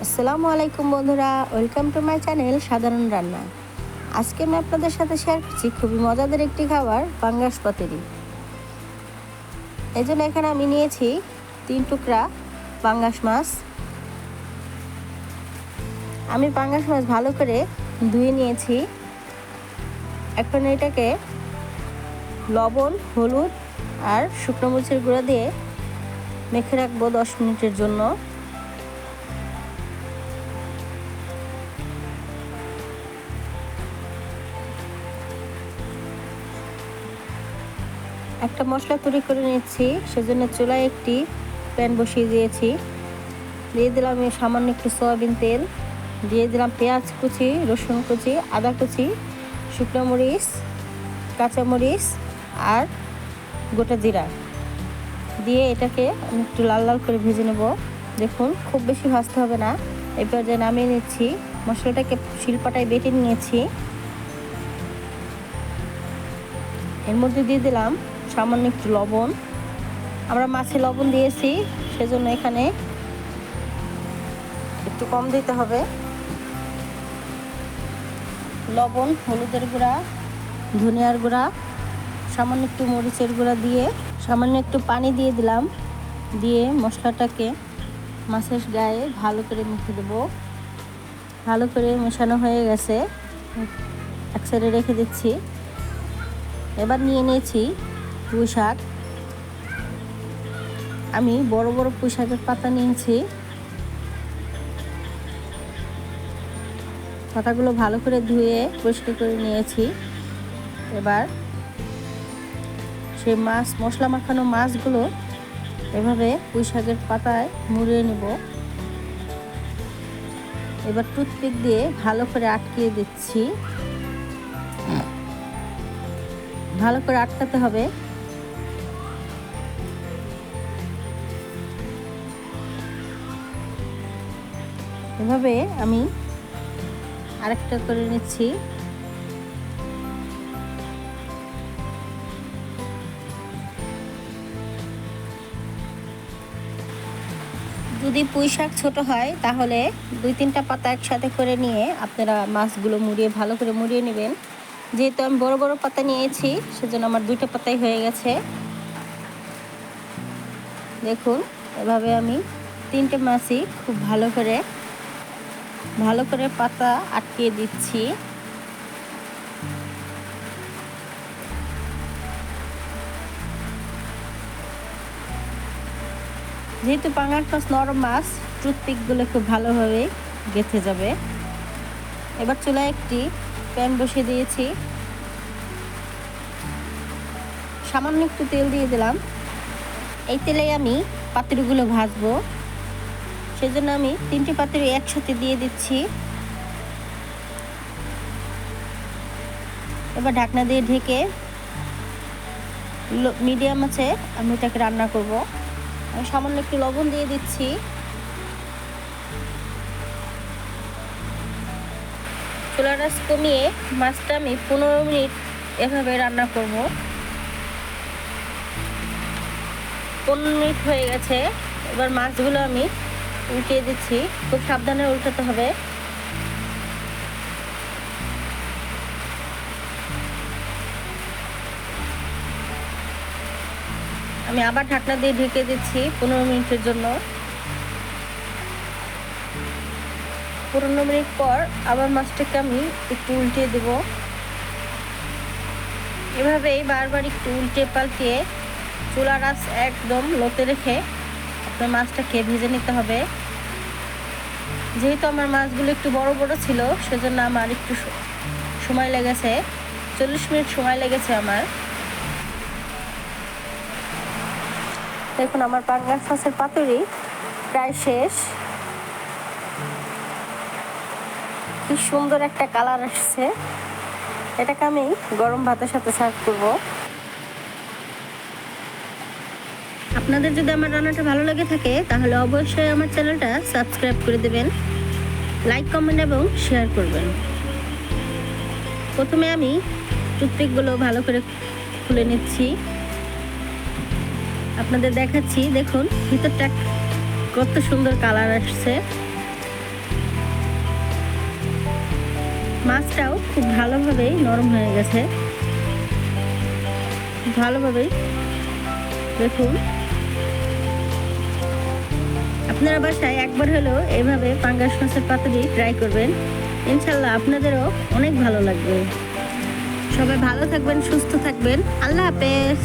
আসসালামু আলাইকুম বন্ধুরা, ওয়েলকাম টু মাই চ্যানেল সাধারণ রান্না। আজকে আমি আপনাদের সাথে শেয়ার করছি খুবই মজাদার একটি খাবার, পাঙ্গাস পাতুরি। এই জন্য এখানে আমি নিয়েছি 3 টুকরা পাঙ্গাস মাছ। আমি পাঙ্গাস মাছ ভালো করে ধুয়ে নিয়েছি। এখন এটাকে লবণ, হলুদ আর শুকনো মরিচের গুঁড়া দিয়ে মেখে রাখবো 10 মিনিটের জন্য। একটা মশলা তৈরি করে নিচ্ছি, সেজন্য চুলায় একটি প্যান বসিয়ে দিয়েছি। দিয়ে দিলাম সামান্য একটু সয়াবিন তেল, দিয়ে দিলাম পেঁয়াজ কুচি, রসুন কুচি, আদা কুচি, শুকনো মরিচ, কাঁচামরিচ আর গোটা জিরা দিয়ে এটাকে আমি একটু লাল লাল করে ভেজে নেব। দেখুন, খুব বেশি ভাজতে হবে না। এরপর যে নামিয়ে নিচ্ছি, মশলাটাকে শিলপাটায় বেটে নিয়েছি। এর মধ্যে দিয়ে দিলাম সামান্য একটু লবণ। আমরা মাছে লবণ দিয়েছি, সেজন্য এখানে একটু কম দিতে হবে। লবণ, হলুদের গুঁড়া, ধনিয়ার গুঁড়া, সামান্য একটু মরিচের গুঁড়া দিয়ে সামান্য একটু পানি দিয়ে দিলাম। দিয়ে মশলাটাকে মাছের গায়ে ভালো করে মেখে দেবো। ভালো করে মেশানো হয়ে গেছে, এক সাইডে রেখে দিচ্ছি। এবার নিয়ে নিয়েছি পুঁই শাক। আমি বড় বড় পুঁই শাকের পাতা নিয়েছি। পাতাগুলো ভালো করে ধুয়ে পরিষ্কার করে নিয়েছি। এবার সেই মশলা মাখানো মাছগুলো এভাবে পুঁই শাকের পাতায় মুড়িয়ে নেব। এবার টুথপিক দিয়ে ভালো করে আটকিয়ে দিচ্ছি। ভালো করে আটকাতে হবে। এভাবে আমি আরেকটা করে নিচ্ছি। যদি পুঁই শাক ছোট হয় তাহলে 2-3টা পাতা একসাথে করে নিয়ে আপনারা মাছগুলো ভালো করে মুড়িয়ে নেবেন। যেহেতু আমি বড় বড় পাতা নিয়েছি, সেজন্য আমার 2টা পাতাই হয়ে গেছে। দেখুন, এভাবে আমি 3টে মাছই খুব ভালো করে পাতা আটকিয়ে দিচ্ছি। যেহেতু পাঙ্গাস মাছ নরম মাছ, টুথপিকগুলো খুব ভালোভাবে গেঁথে যাবে। এবার চুলায় একটি প্যান বসিয়ে দিয়েছি। সামান্য একটু তেল দিয়ে দিলাম। এই তেলে আমি পাতুরিগুলো ভাজবো, সেজন্য আমি 3টে পাতুরি একসাথে দিয়ে দিচ্ছি। এবার ঢাকনা দিয়ে ঢেকে মিডিয়াম আছে আমি এটাকে রান্না করব। আমি সামান্য একটু লবণ দিয়ে দিচ্ছি। চুলার আঁচ কমিয়ে মাছটা আমি 15 মিনিট এভাবে রান্না করব। 15 মিনিট হয়ে গেছে। এবার মাছগুলো আমি উল্টিয়ে দিচ্ছি। খুব সাবধানে উল্টাতে হবে। আমি আবার ঢাকনা দিয়ে ঢেকে দিচ্ছি 15 মিনিটের জন্য। 15 মিনিট পর আবার মাছটাকে আমি একটু উল্টিয়ে দেব। এভাবেই বারবার একটু উল্টে পাল্টিয়ে চুলার আঁচ একদম লোতে রেখে আপনার মাছটাকে ভেজে নিতে হবে। যেহেতু আমার মাছগুলো একটু বড় বড় ছিল, সেজন্য আমার একটু সময় লেগেছে। 40 মিনিট সময় লেগেছে আমার। দেখুন, আমার পাঙ্গাস মাছের পাতুরি প্রায় শেষ। কি সুন্দর একটা কালার আসছে। এটাকে আমি গরম ভাতের সাথে সার্ভ করব। আপনাদের যদি আমার রান্নাটা ভালো লেগে থাকে তাহলে অবশ্যই আমার চ্যানেলটা সাবস্ক্রাইব করে দেবেন, লাইক, কমেন্ট এবং শেয়ার করবেন। প্রথমে আমি টুথপিকগুলো ভালো করে খুলে নিচ্ছি, আপনাদের দেখাচ্ছি। দেখুন ভিতরটা কত সুন্দর কালার আসছে। মাছটাও খুব ভালোভাবেই নরম হয়ে গেছে, ভালোভাবেই। দেখুন, আপনারা বাসায় একবার হলেও এভাবে পাঙ্গাস মাছের পাতুরি ট্রাই করবেন, ইনশাল্লাহ আপনাদেরও অনেক ভালো লাগবে। সবাই ভালো থাকবেন, সুস্থ থাকবেন। আল্লাহ হাফেজ।